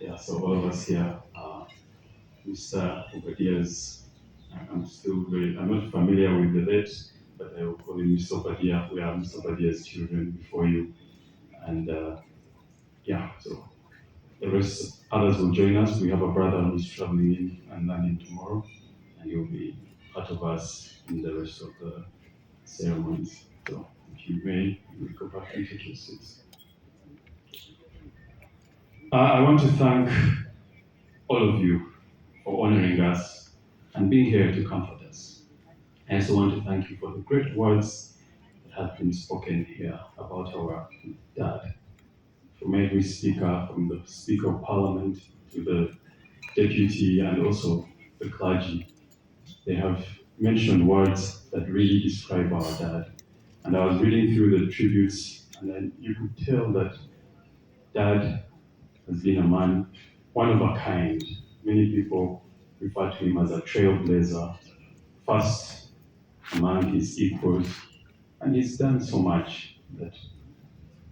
Yeah, so all of us here, Mr. Obadia's, I'm not familiar with the late, but I will call him Mr. Obadia. We are Mr. Obadia's children before you. And yeah, so the rest, others will join us. We have a brother who's traveling in and landing tomorrow, and he'll be part of us in the rest of the ceremonies. So if you may, you will go back and take your seats. I want to thank all of you for honoring us and being here to comfort us. I also want to thank you for the great words that have been spoken here about our dad. From every speaker, from the Speaker of Parliament to the Deputy and also the clergy, they have mentioned words that really describe our dad. And I was reading through the tributes, and then you could tell that dad has been a man, one of a kind. Many people refer to him as a trailblazer, first among his equals, and he's done so much that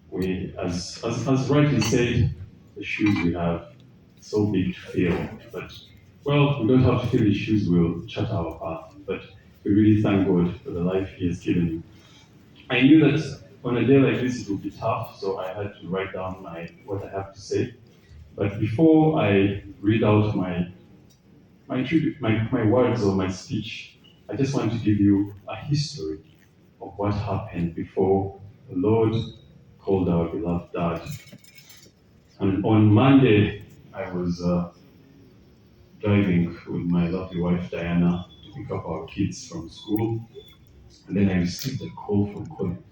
we, as rightly said, the shoes we have so big to fill. But well, we don't have to fill his shoes; we'll chart our path. But we really thank God for the life He has given him. I knew that on a day like this it would be tough, so I had to write down what I have to say. But before I read out my words or my speech, I just want to give you a history of what happened before the Lord called our beloved dad. And on Monday, I was driving with my lovely wife Diana to pick up our kids from school, and then I received a call from Colin.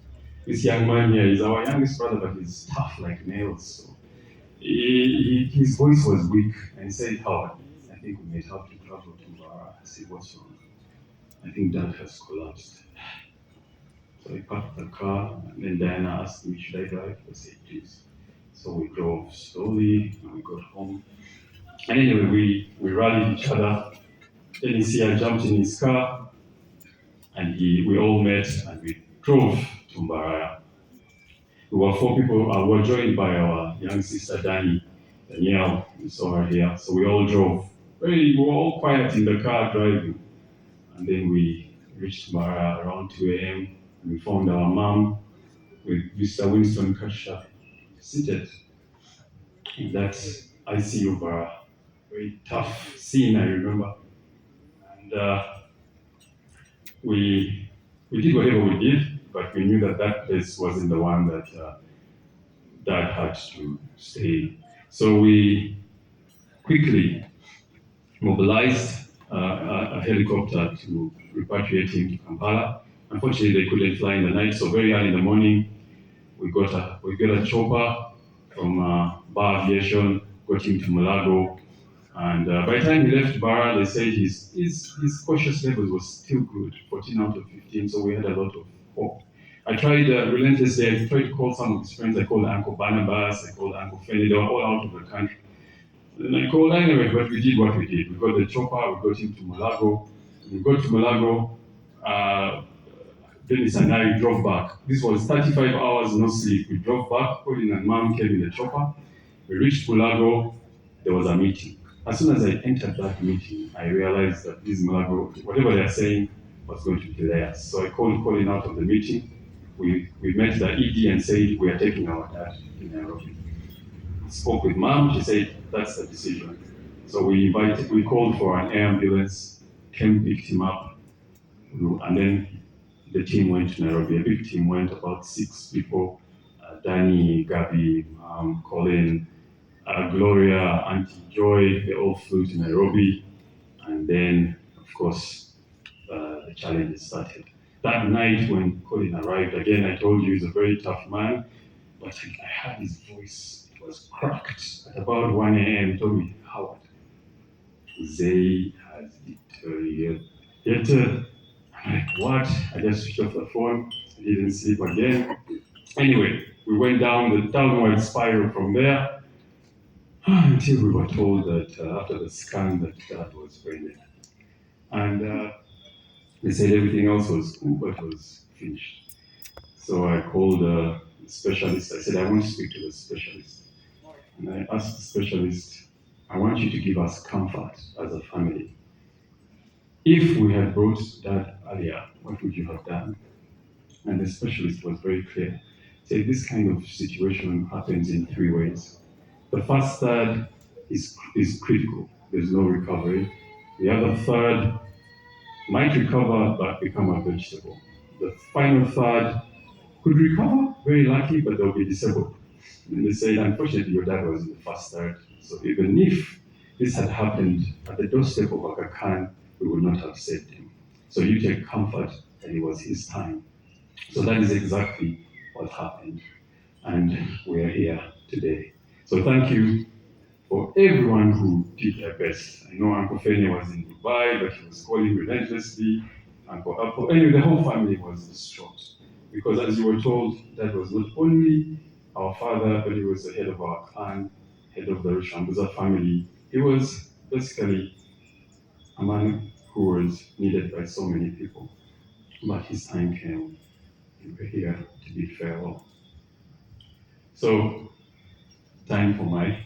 This young man here is our youngest brother, but he's tough like nails. So his voice was weak, and he said, "Howard, I think we may have to travel to Mbarara." I said, "What's wrong?" "I think Dad has collapsed." So I parked the car, and then Diana asked me, "Should I drive?" I said, "Please." So we drove slowly, and we got home. And anyway, we rallied each other. Then Isia jumped in his car, and we all met, and we drove to Mbarara. We were four people, we were joined by our young sister Danielle, you saw her here. So we all drove. We were all quiet in the car driving. And then we reached Mara around 2 a.m. and we found our mom with Mr. Winston Kasha seated in that ICU bar. Very tough scene, I remember. And we did whatever we did, but we knew that that place wasn't the one that Dad had to stay. So we quickly mobilized a helicopter to repatriate him to Kampala. Unfortunately, they couldn't fly in the night, so very early in the morning, we got a chopper from Bar Aviation, got him to Mulago, and by the time he left Bara, they said his cautious levels was still good, 14 out of 15, so we had a lot of hope. I tried relentlessly, I tried to call some of his friends. I called Uncle Barnabas, I called Uncle Fenny, they were all out of the country. And I called anyway, but we did what we did. We got the chopper, we got him to Mulago. We got to Mulago, Dennis and I drove back. This was 35 hours no sleep. We drove back, Colin and Mom came in the chopper. We reached Mulago, there was a meeting. As soon as I entered that meeting, I realized that this Mulago, whatever they're saying, was going to delay us. So I called Colin out of the meeting. We met the ED and said, we are taking our dad in Nairobi. Spoke with Mom, she said, that's the decision. So we called for an air ambulance, came, picked him up, and then the team went to Nairobi. A big team went, about 6 people, Danny, Gabby, Colin, Gloria, Auntie Joy, they all flew to Nairobi. And then, of course, the challenges started. That night when Colin arrived, again, I told you he's a very tough man, but I heard his voice, it was cracked. At about 1 a.m., he told me, "Howard, Zay has deteriorated." I'm like, what? I just switched off the phone, I didn't sleep again. Anyway, we went down the downward spiral from there until we were told that after the scan that Dad was brain dead. And they said everything else was cool, but it was finished. So I called the specialist. I said, I want to speak to the specialist. And I asked the specialist, I want you to give us comfort as a family. If we had brought Dad earlier, what would you have done? And the specialist was very clear. Say this kind of situation happens in three ways. The first third is critical. There's no recovery. The other third might recover but become a vegetable. The final third could recover, very lucky, but they'll be disabled. And they said, unfortunately, your dad was in the first third. So even if this had happened at the doorstep of Aga Khan, we would not have saved him. So you take comfort that it was his time. So that is exactly what happened. And we are here today. So thank you for everyone who did their best. I know Uncle Fenya was in Dubai, but he was calling relentlessly. Uncle Apple, anyway, the whole family was distraught. Because as you were told, that was not only our father, but he was the head of our clan, head of the Rushambuza family. He was basically a man who was needed by so many people. But his time came, and we're here to bid farewell. So, time for my